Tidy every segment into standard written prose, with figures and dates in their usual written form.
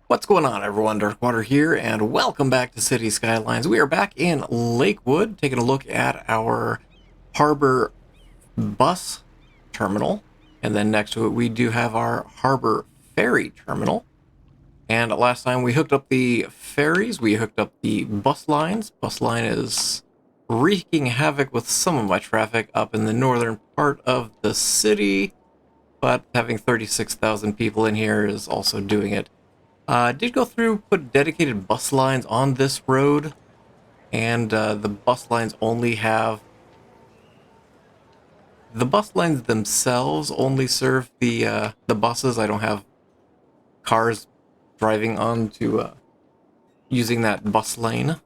What's going on, everyone? Darkwater here, and welcome back to City Skylines. We are back in Lakewood, taking a look at our harbor bus terminal. And then next to it, we do have our harbor ferry terminal. And last time we hooked up the ferries, we hooked up the bus lines. Bus line is wreaking havoc with some of my traffic up in the northern part of the city, but having 36,000 people in here is also doing it. Did go through, put dedicated bus lines on this road, and the bus lines themselves only serve the buses. I don't have cars driving on to using that bus lane.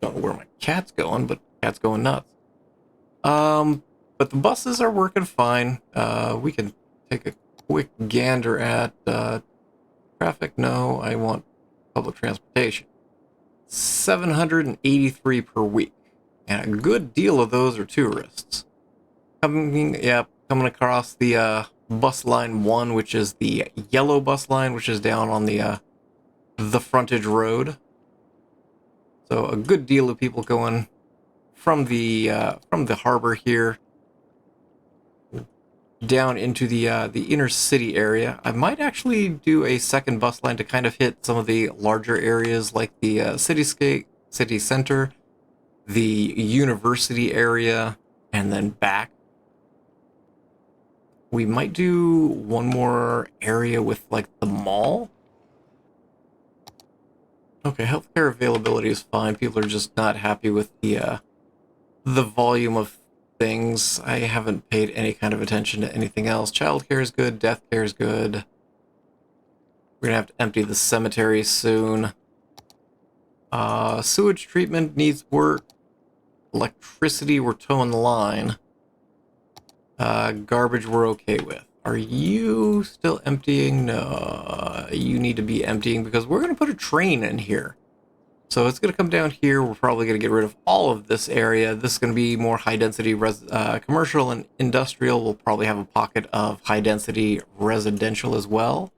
Don't know where my cat's going, but cat's going nuts. But the buses are working fine. We can take a quick gander at traffic. No, I want public transportation. 783 per week, and a good deal of those are tourists coming across the bus line 1, which is the yellow bus line, which is down on the frontage road. So a good deal of people going from the harbor here down into the inner city area. I might actually do a second bus line to kind of hit some of the larger areas like the city center, the university area, and then back. We might do one more area with like the mall. Okay, healthcare availability is fine. People are just not happy with the volume of things. I haven't paid any kind of attention to anything else. Childcare is good. Death care is good. We're gonna have to empty the cemetery soon. Sewage treatment needs work. Electricity, we're towing the line. Garbage, we're okay with. Are you still emptying? No, you need to be emptying because we're gonna put a train in here. So it's going to come down here. We're probably going to get rid of all of this area. This is going to be more high-density commercial and industrial. We'll probably have a pocket of high-density residential as well.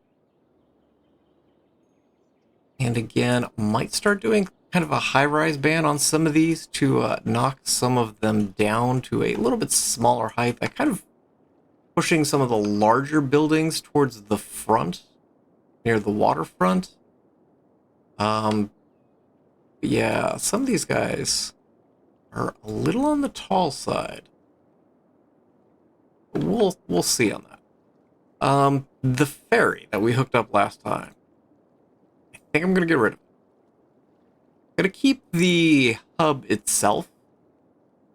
And again, might start doing kind of a high-rise ban on some of these to knock some of them down to a little bit smaller height. That kind of pushing some of the larger buildings towards the front, near the waterfront. Yeah, some of these guys are a little on the tall side. We'll see on that. The ferry that we hooked up last time, I think I'm gonna get rid of it. I'm gonna keep the hub itself.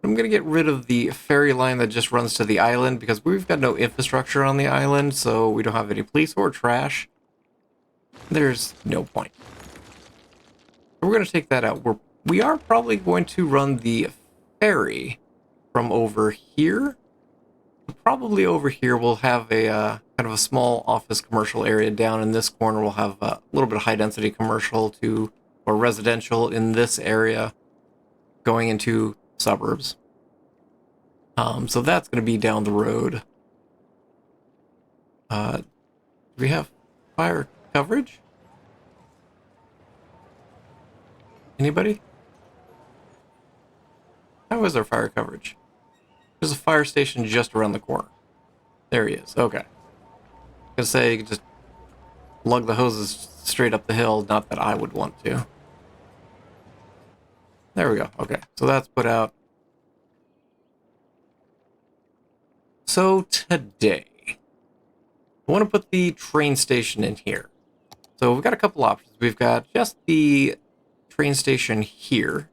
I'm gonna get rid of the ferry line that just runs to the island because we've got no infrastructure on the island, so we don't have any police or trash. There's no point. We're going to take that out. We are probably going to run the ferry from over here. Probably over here we'll have a kind of a small office commercial area. Down in this corner we'll have a little bit of high density commercial or residential in this area going into suburbs. So that's going to be down the road. Do we have fire coverage? Anybody? How is our fire coverage? There's a fire station just around the corner. There he is. Okay. I was gonna say you could just lug the hoses straight up the hill. Not that I would want to. There we go. Okay. So that's put out. So today, I want to put the train station in here. So we've got a couple options. We've got just the train station here.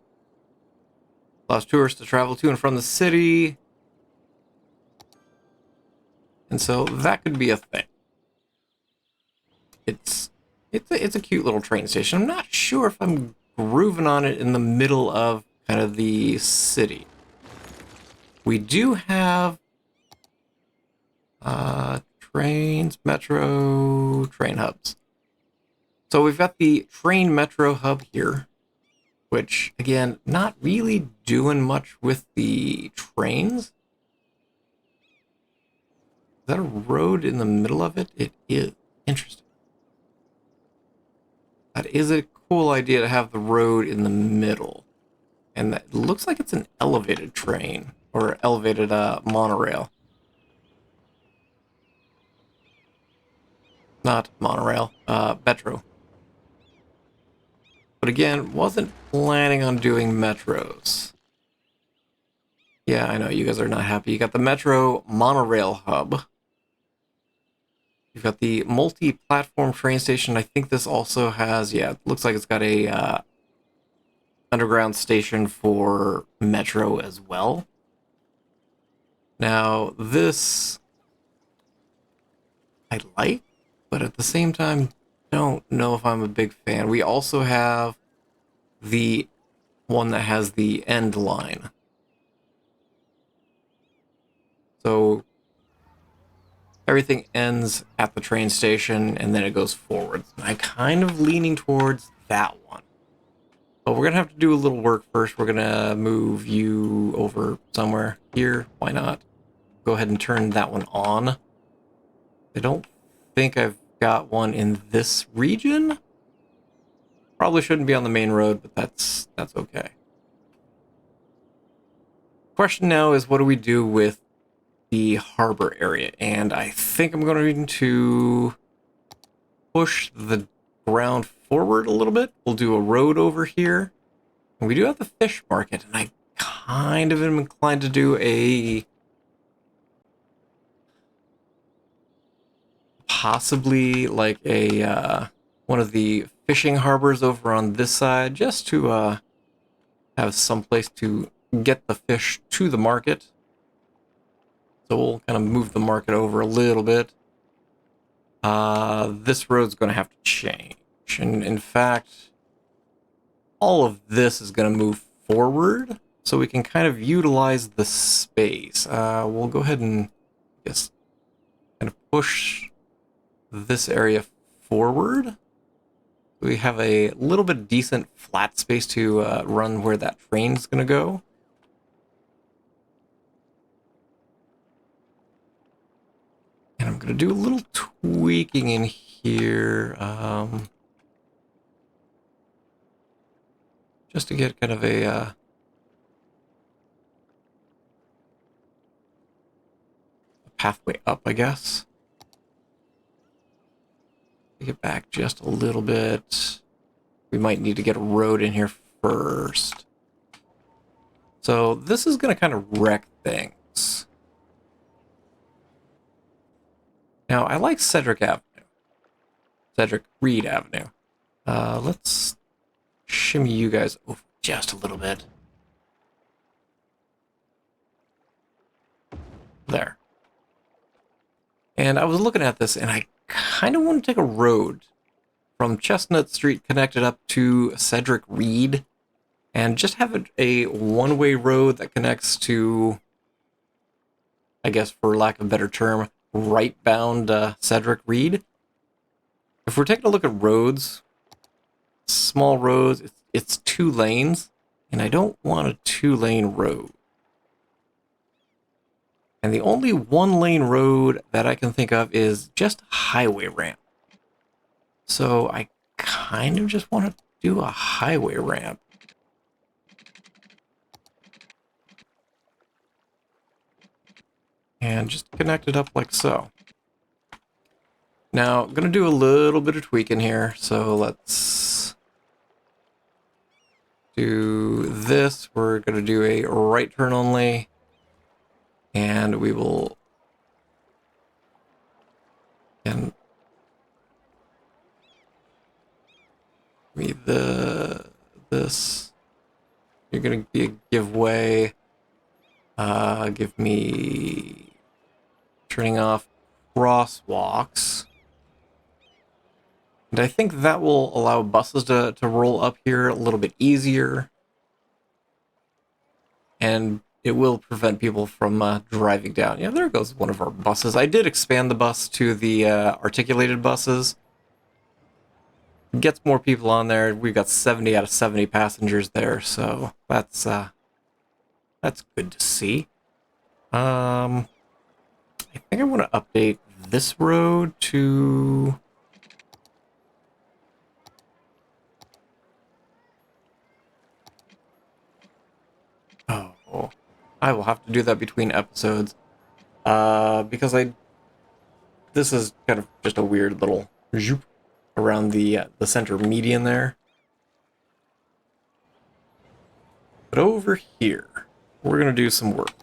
Allows tourists to travel to and from the city. And so that could be a thing. It's a cute little train station. I'm not sure if I'm grooving on it in the middle of kind of the city. We do have trains, metro, train hubs. So we've got the train metro hub here, which, again, not really doing much with the trains. that a road in the middle of it? It is. Interesting. That is a cool idea to have the road in the middle. And that looks like it's an elevated train. Or elevated monorail. Not monorail. Metro. But again, wasn't planning on doing metros. Yeah, I know, you guys are not happy. You got the Metro monorail hub. You've got the multi-platform train station. I think this also has, yeah, it looks like it's got a underground station for Metro as well. Now, this I like, but at the same time, don't know if I'm a big fan. We also have the one that has the end line. So everything ends at the train station and then it goes forwards. I'm kind of leaning towards that one. But we're going to have to do a little work first. We're going to move you over somewhere here. Why not? Go ahead and turn that one on. I don't think I've got one in this region. Probably shouldn't be on the main road, but that's okay. Question now is, what do we do with the harbor area? And I think I'm going to push the ground forward a little bit. We'll do a road over here. And we do have the fish market, and I kind of am inclined to do a possibly like a one of the fishing harbors over on this side, just to have some place to get the fish to the market. So we'll kind of move the market over a little bit. This road's going to have to change. And in fact, all of this is going to move forward so we can kind of utilize the space. We'll go ahead and just kind of push this area forward. We have a little bit decent flat space to run where that train's going to go. And I'm going to do a little tweaking in here, just to get kind of a pathway up, I guess. Take it back just a little bit. We might need to get a road in here first. So this is going to kind of wreck things. Now, I like Cedric Avenue. Cedric Reed Avenue. Let's shimmy you guys over just a little bit. There. And I was looking at this, and I kind of want to take a road from Chestnut Street connected up to Cedric Reed, and just have a one-way road that connects to, I guess for lack of a better term, right-bound Cedric Reed. If we're taking a look at roads, small roads, it's 2 lanes, and I don't want a 2-lane road. And the only 1-lane road that I can think of is just a highway ramp. So I kind of just want to do a highway ramp. And just connect it up like so. Now, I'm going to do a little bit of tweaking here. So let's do this. We're going to do a right turn only. And we will, and this, you're going to give way, give me turning off crosswalks. And I think that will allow buses to roll up here a little bit easier. And it will prevent people from driving down. Yeah, there goes one of our buses. I did expand the bus to the articulated buses. It gets more people on there. We've got 70 out of 70 passengers there, so that's good to see. I I think I want to update this road to... Oh, I will have to do that between episodes. Because this is kind of just a weird little zoop around the center median there. But over here, we're gonna do some work.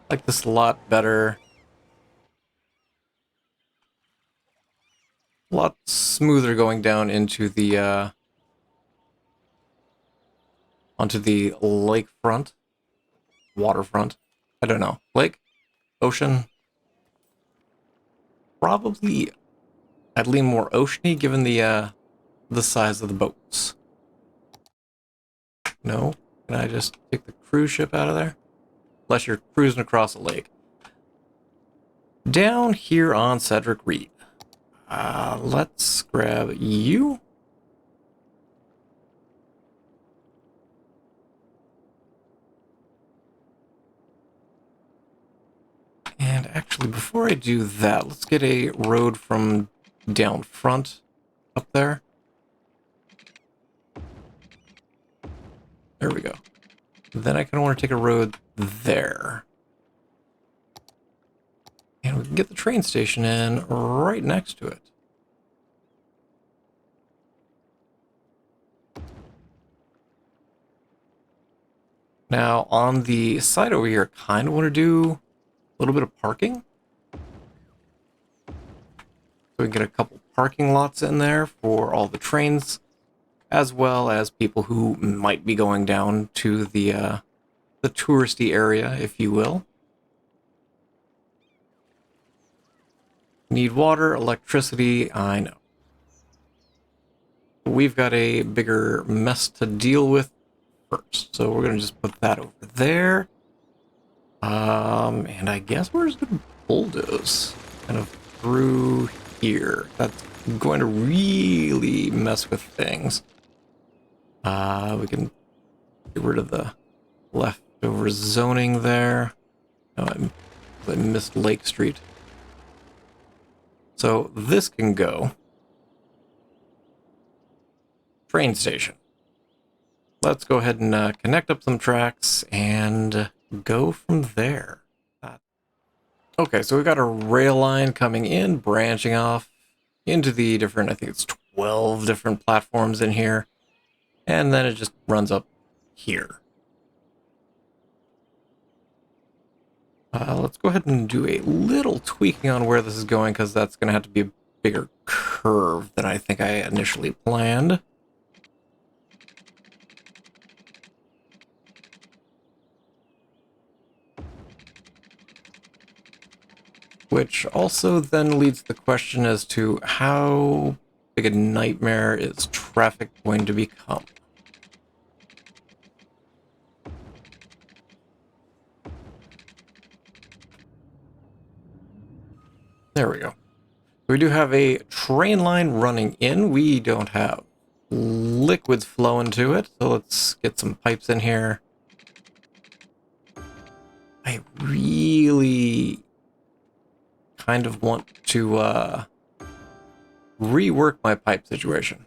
I like this a lot better. A lot smoother going down into the onto the lakefront, waterfront. I don't know, lake, ocean. Probably, I'd lean more oceany given the size of the boats. No, can I just take the cruise ship out of there? Unless you're cruising across a lake. Down here on Cedric Reed. Let's grab you. And actually, before I do that, let's get a road from down front up there. There we go. Then I kind of want to take a road there. And we can get the train station in right next to it. Now, on the side over here, I kind of want to do a little bit of parking. So we can get a couple parking lots in there for all the trains, as well as people who might be going down to the touristy area, if you will. Need water, electricity, I know. We've got a bigger mess to deal with first, so we're going to just put that over there. And I guess where's the bulldoze? Kind of through here. That's going to really mess with things. We can get rid of the leftover zoning there. Oh, I missed Lake Street. So this can go. Train station. Let's go ahead and connect up some tracks and go from there. Okay, so we've got a rail line coming in, branching off into the different, I think it's 12 different platforms in here. And then it just runs up here. Let's go ahead and do a little tweaking on where this is going, because that's going to have to be a bigger curve than I think I initially planned. Which also then leads to the question as to how big a nightmare is traffic going to become. There we go. We do have a train line running in. We don't have liquids flowing to it, so let's get some pipes in here. I really kind of want to rework my pipe situation.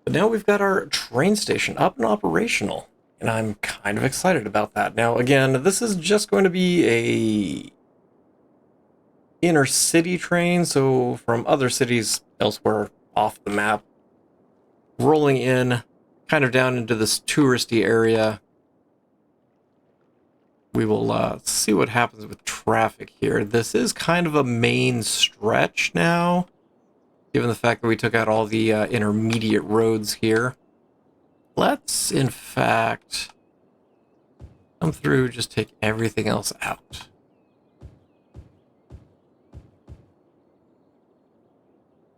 But now we've got our train station up and operational, and I'm kind of excited about that. Now, again, this is just going to be a inner city train, so from other cities elsewhere off the map, rolling in kind of down into this touristy area. We will see what happens with traffic here. This is kind of a main stretch now, given the fact that we took out all the intermediate roads here. Let's, in fact, come through, just take everything else out.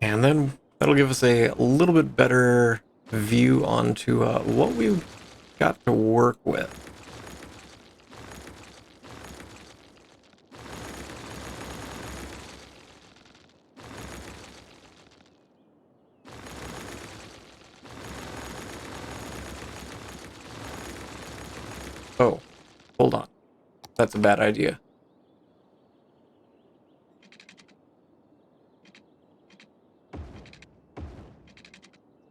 And then that'll give us a little bit better view onto what we've got to work with. Oh, hold on. That's a bad idea.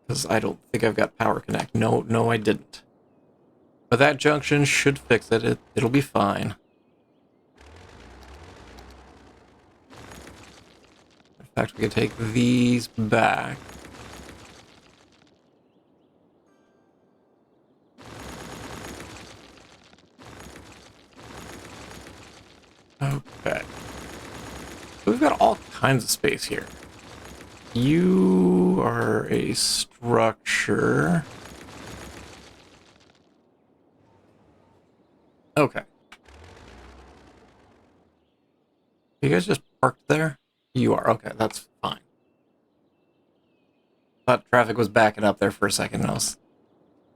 Because I don't think I've got power connect. No, I didn't. But that junction should fix it. It'll be fine. In fact, we can take these back. Okay. We've got all kinds of space here. You are a structure. Okay. You guys just parked there? You are. Okay, that's fine. Thought traffic was backing up there for a second. I was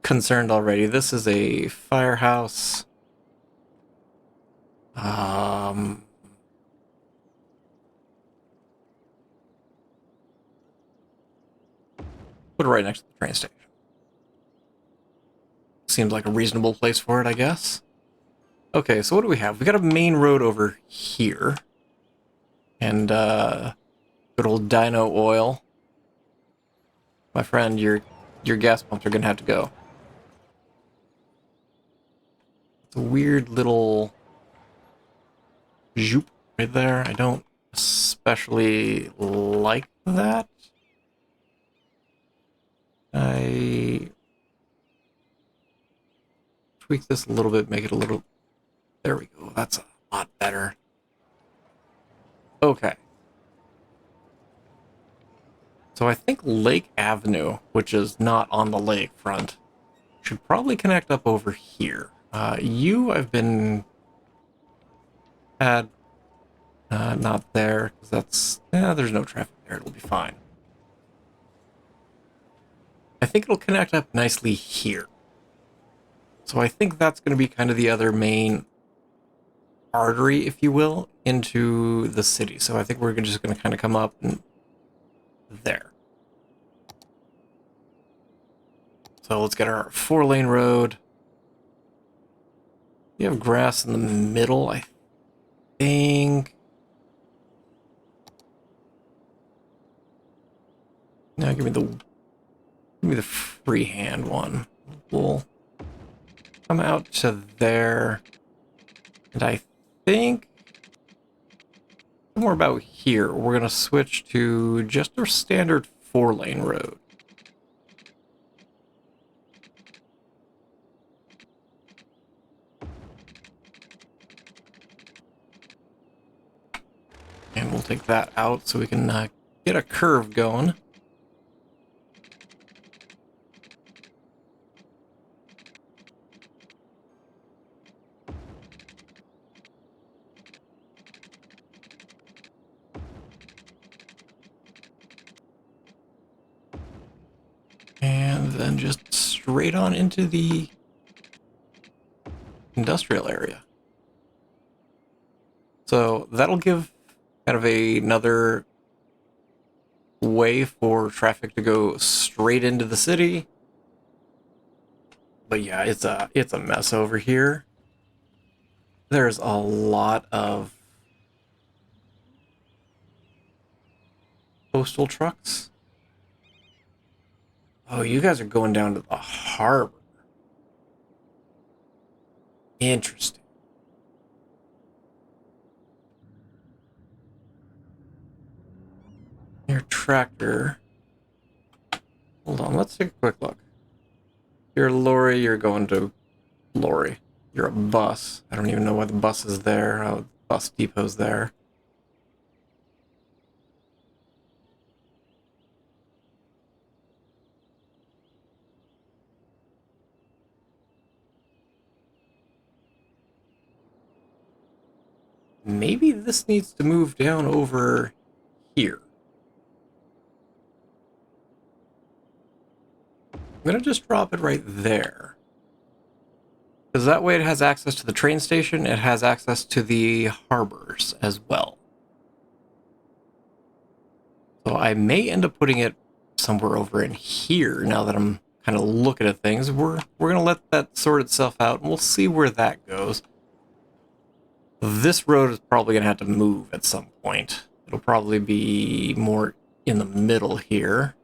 concerned already. This is a firehouse. Put it right next to the train station. Seems like a reasonable place for it, I guess. Okay, so what do we have? We got a main road over here. And, good old dyno oil. My friend, your gas pumps are gonna have to go. It's a weird little zoop right there. I don't especially like that. I tweak this a little bit, make it a little... There we go. That's a lot better. Okay. So I think Lake Avenue, which is not on the lakefront, should probably connect up over here. I've been... not there, because that's... there's no traffic there. It'll be fine. I think it'll connect up nicely here. So I think that's going to be kind of the other main artery, if you will, into the city. So I think we're just going to kind of come up and there. So let's get our 4-lane road. You have grass in the middle, I think. Now give me the freehand one. We'll come out to there. And I think somewhere about here, we're going to switch to just our standard 4-lane road. And we'll take that out so we can get a curve going. And then just straight on into the industrial area. So that'll give kind of another way for traffic to go straight into the city. But yeah, it's a mess over here. There's a lot of postal trucks. Oh, you guys are going down to the harbor. Interesting. Your tractor. Hold on, let's take a quick look. You're a lorry, you're going to lorry. You're a bus. I don't even know why the bus is there. Oh, the bus depot's there. Maybe this needs to move down over here. I'm going to just drop it right there. Because that way it has access to the train station, it has access to the harbors as well. So I may end up putting it somewhere over in here now that I'm kind of looking at things. We're gonna let that sort itself out, and we'll see where that goes. This road is probably gonna have to move at some point. It'll probably be more in the middle here.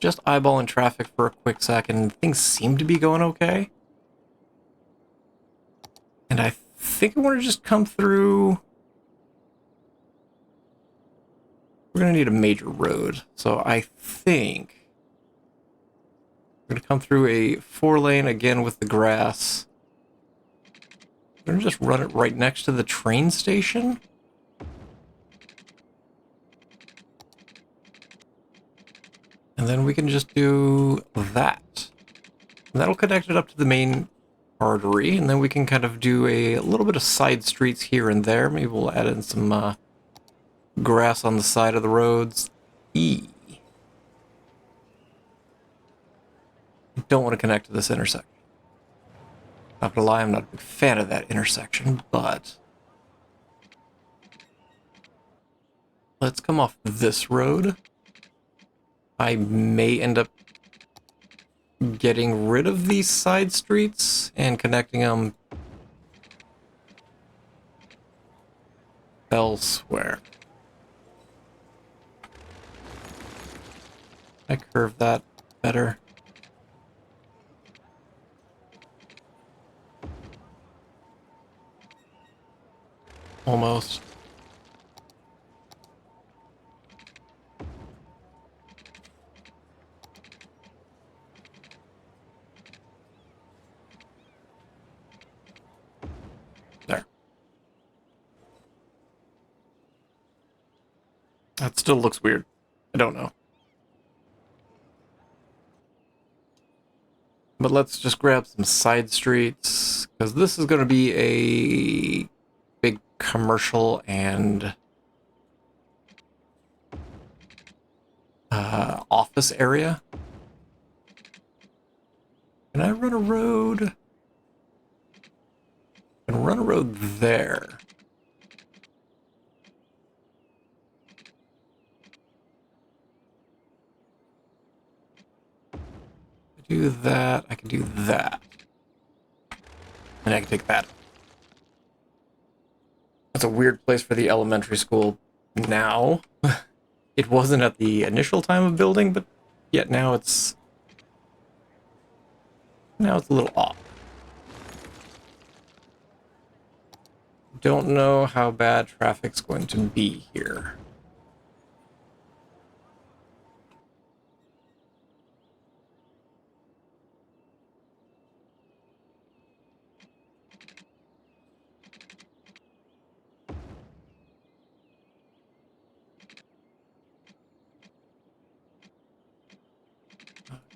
Just eyeballing traffic for a quick second. Things seem to be going okay. And I think I want to just come through. We're going to need a major road. So I think we're going to come through a 4-lane again with the grass. We're going to just run it right next to the train station. And then we can just do that. And that'll connect it up to the main artery, and then we can kind of do a little bit of side streets here and there. Maybe we'll add in some grass on the side of the roads. Don't want to connect to this intersection. Not gonna lie, I'm not a big fan of that intersection, but let's come off this road. I may end up getting rid of these side streets and connecting them elsewhere. I curve that better. Almost. There. That still looks weird. I don't know. But let's just grab some side streets, because this is going to be a big commercial and office area. Can I run a road? I can run a road there. Do that, I can do that. And I can take that. That's a weird place for the elementary school now. It wasn't at the initial time of building, but yet now it's a little off. Don't know how bad traffic's going to be here.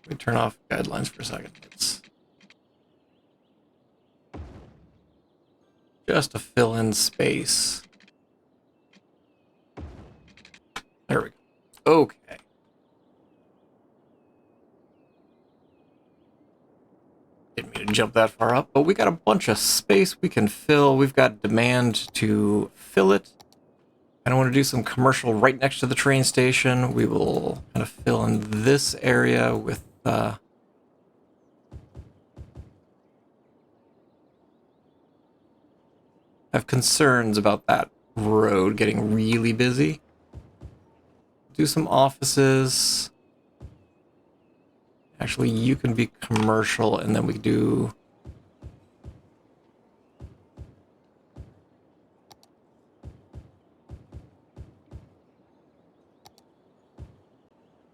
Let me turn off guidelines for a second. Let's just to fill in space. There we go. Okay. Didn't mean to jump that far up, but we got a bunch of space we can fill. We've got demand to fill it. I want to do some commercial right next to the train station. We will kind of fill in this area with I have concerns about that road getting really busy. Do some offices. Actually, you can be commercial, and then we do...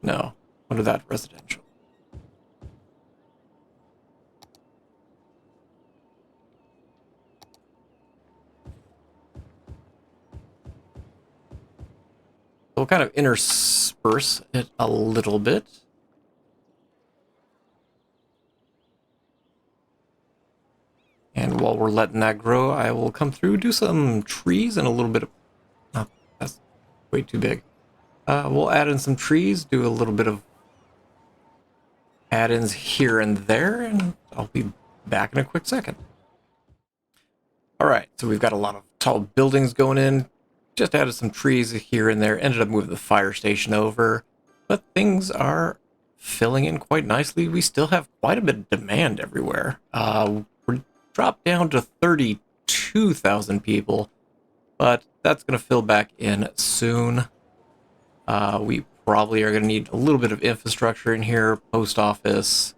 No, what is that? Residential. We'll kind of intersperse it a little bit. And while we're letting that grow, I will come through, do some trees and a little bit of... Oh, that's way too big. We'll add in some trees, do a little bit of add-ins here and there, and I'll be back in a quick second. Alright, so we've got a lot of tall buildings going in. Just added some trees here and there, ended up moving the fire station over. But things are filling in quite nicely. We still have quite a bit of demand everywhere. We're dropped down to 32,000 people, but that's going to fill back in soon. We probably are going to need a little bit of infrastructure in here, post office.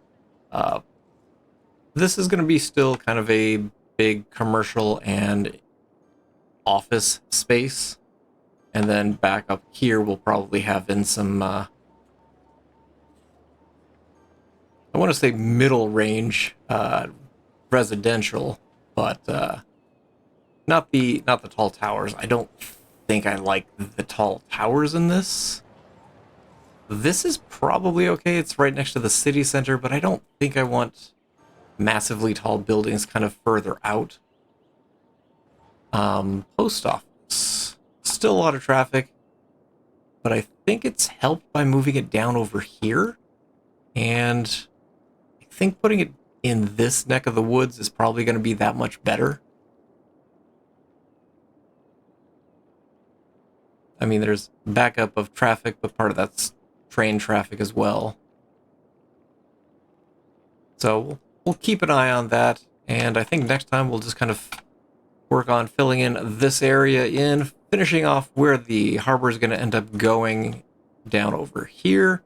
This is going to be still kind of a big commercial and office space. And then back up here, we'll probably have in some, I want to say middle range residential, but not the tall towers. I don't think I like the tall towers in this. This is probably okay. It's right next to the city center, but I don't think I want massively tall buildings kind of further out. Post office. Still a lot of traffic, but I think it's helped by moving it down over here. And I think putting it in this neck of the woods is probably going to be that much better. I mean, there's backup of traffic, but part of that's train traffic as well. So we'll keep an eye on that. And I think next time we'll just kind of work on filling in this area in, finishing off where the harbor is going to end up going down over here,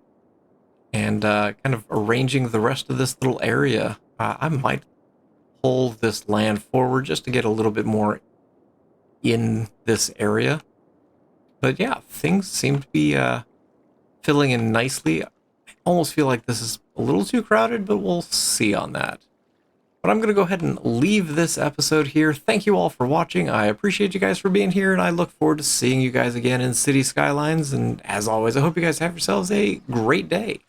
and kind of arranging the rest of this little area. I might pull this land forward just to get a little bit more in this area. But yeah, things seem to be filling in nicely. I almost feel like this is a little too crowded, but we'll see on that. But I'm going to go ahead and leave this episode here. Thank you all for watching. I appreciate you guys for being here, and I look forward to seeing you guys again in City Skylines. And as always, I hope you guys have yourselves a great day.